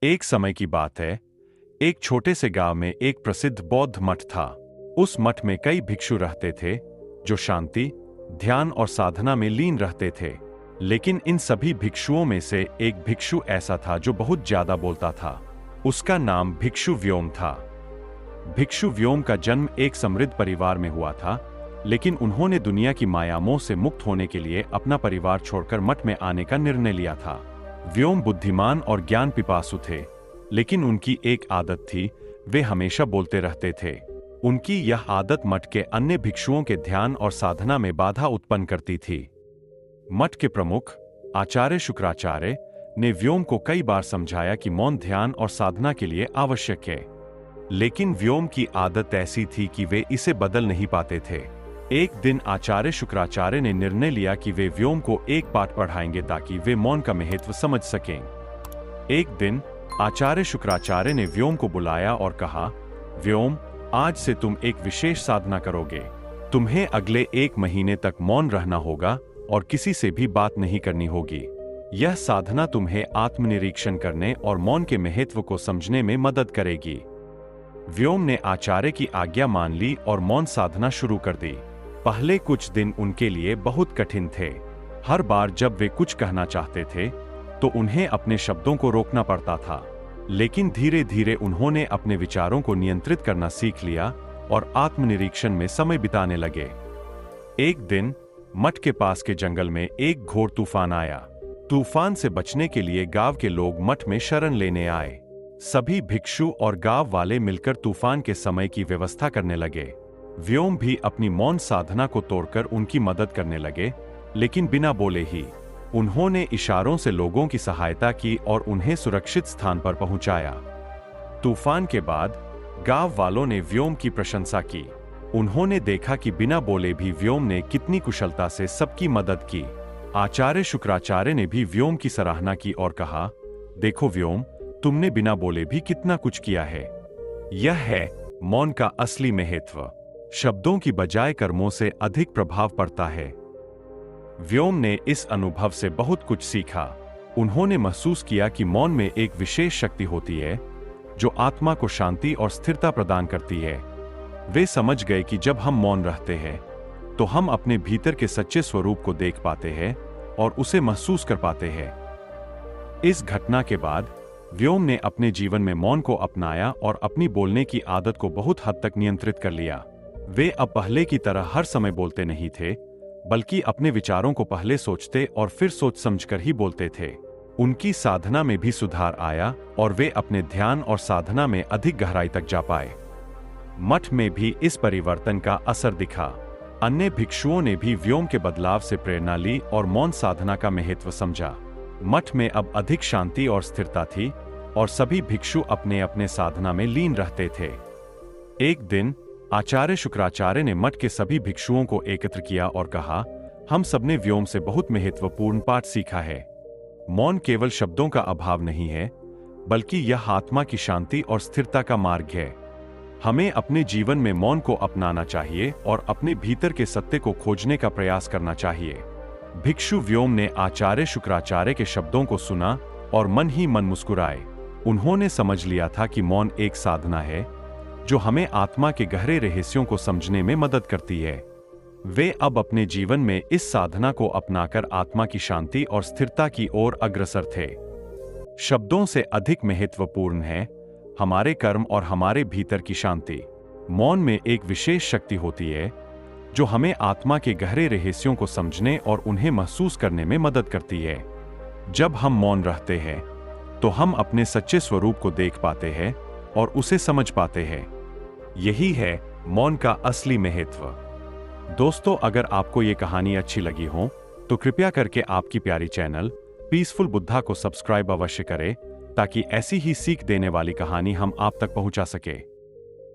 एक समय की बात है। एक छोटे से गांव में एक प्रसिद्ध बौद्ध मठ था। उस मठ में कई भिक्षु रहते थे जो शांति, ध्यान और साधना में लीन रहते थे। लेकिन इन सभी भिक्षुओं में से एक भिक्षु ऐसा था जो बहुत ज्यादा बोलता था। उसका नाम भिक्षु व्योम था। भिक्षु व्योम का जन्म एक समृद्ध परिवार में हुआ था, लेकिन उन्होंने दुनिया की मायामोह से मुक्त होने के लिए अपना परिवार छोड़कर मठ में आने का निर्णय लिया था। व्योम बुद्धिमान और ज्ञान पिपासु थे, लेकिन उनकी एक आदत थी, वे हमेशा बोलते रहते थे। उनकी यह आदत मठ के अन्य भिक्षुओं के ध्यान और साधना में बाधा उत्पन्न करती थी। मठ के प्रमुख आचार्य शुक्राचार्य ने व्योम को कई बार समझाया कि मौन ध्यान और साधना के लिए आवश्यक है, लेकिन व्योम की आदत ऐसी थी कि वे इसे बदल नहीं पाते थे। एक दिन आचार्य शुक्राचार्य ने निर्णय लिया कि वे व्योम को एक पाठ पढ़ाएंगे ताकि वे मौन का महत्व समझ सकें। एक दिन आचार्य शुक्राचार्य ने व्योम को बुलाया और कहा, व्योम, आज से तुम एक विशेष साधना करोगे। तुम्हें अगले 1 महीने तक मौन रहना होगा और किसी से भी बात नहीं करनी होगी। यह साधना तुम्हें आत्मनिरीक्षण करने और मौन के महत्व को समझने में मदद करेगी। व्योम ने आचार्य की आज्ञा मान ली और मौन साधना शुरू कर दी। पहले कुछ दिन उनके लिए बहुत कठिन थे। हर बार जब वे कुछ कहना चाहते थे तो उन्हें अपने शब्दों को रोकना पड़ता था, लेकिन धीरे धीरे उन्होंने अपने विचारों को नियंत्रित करना सीख लिया और आत्मनिरीक्षण में समय बिताने लगे। एक दिन मठ के पास के जंगल में एक घोर तूफान आया। तूफान से बचने के लिए गांव के लोग मठ में शरण लेने आए। सभी भिक्षु और गांव वाले मिलकर तूफान के समय की व्यवस्था करने लगे। व्योम भी अपनी मौन साधना को तोड़कर उनकी मदद करने लगे, लेकिन बिना बोले ही। उन्होंने इशारों से लोगों की सहायता की और उन्हें सुरक्षित स्थान पर पहुंचाया। तूफान के बाद गांव वालों ने व्योम की प्रशंसा की। उन्होंने देखा कि बिना बोले भी व्योम ने कितनी कुशलता से सबकी मदद की। आचार्य शुक्राचार्य ने भी व्योम की सराहना की और कहा, देखो व्योम, तुमने बिना बोले भी कितना कुछ किया है। यह है मौन का असली महत्व। शब्दों की बजाय कर्मों से अधिक प्रभाव पड़ता है। व्योम ने इस अनुभव से बहुत कुछ सीखा। उन्होंने महसूस किया कि मौन में एक विशेष शक्ति होती है जो आत्मा को शांति और स्थिरता प्रदान करती है। वे समझ गए कि जब हम मौन रहते हैं तो हम अपने भीतर के सच्चे स्वरूप को देख पाते हैं और उसे महसूस कर पाते हैं। इस घटना के बाद व्योम ने अपने जीवन में मौन को अपनाया और अपनी बोलने की आदत को बहुत हद तक नियंत्रित कर लिया। वे अब पहले की तरह हर समय बोलते नहीं थे, बल्कि अपने विचारों को पहले सोचते और फिर सोच समझकर ही बोलते थे। उनकी साधना में भी सुधार आया और वे अपने ध्यान और साधना में अधिक गहराई तक जा पाए। मठ में भी इस परिवर्तन का असर दिखा। अन्य भिक्षुओं ने भी व्योम के बदलाव से प्रेरणा ली और मौन साधना का महत्व समझा। मठ में अब अधिक शांति और स्थिरता थी और सभी भिक्षु अपने अपने साधना में लीन रहते थे। एक दिन आचार्य शुक्राचार्य ने मठ के सभी भिक्षुओं को एकत्र किया और कहा, हम सबने व्योम से बहुत महत्वपूर्ण पाठ सीखा है। मौन केवल शब्दों का अभाव नहीं है, बल्कि यह आत्मा की शांति और स्थिरता का मार्ग है। हमें अपने जीवन में मौन को अपनाना चाहिए और अपने भीतर के सत्य को खोजने का प्रयास करना चाहिए। भिक्षु व्योम ने आचार्य शुक्राचार्य के शब्दों को सुना और मन ही मन मुस्कुराए। उन्होंने समझ लिया था कि मौन एक साधना है जो हमें आत्मा के गहरे रहस्यों को समझने में मदद करती है। वे अब अपने जीवन में इस साधना को अपनाकर आत्मा की शांति और स्थिरता की ओर अग्रसर थे। शब्दों से अधिक महत्वपूर्ण है हमारे कर्म और हमारे भीतर की शांति। मौन में एक विशेष शक्ति होती है जो हमें आत्मा के गहरे रहस्यों को समझने और उन्हें महसूस करने में मदद करती है। जब हम मौन रहते हैं तो हम अपने सच्चे स्वरूप को देख पाते हैं और उसे समझ पाते हैं। यही है मौन का असली महत्व। दोस्तों, अगर आपको ये कहानी अच्छी लगी हो तो कृपया करके आपकी प्यारी चैनल पीसफुल बुद्धा को सब्सक्राइब अवश्य करें ताकि ऐसी ही सीख देने वाली कहानी हम आप तक पहुंचा सके।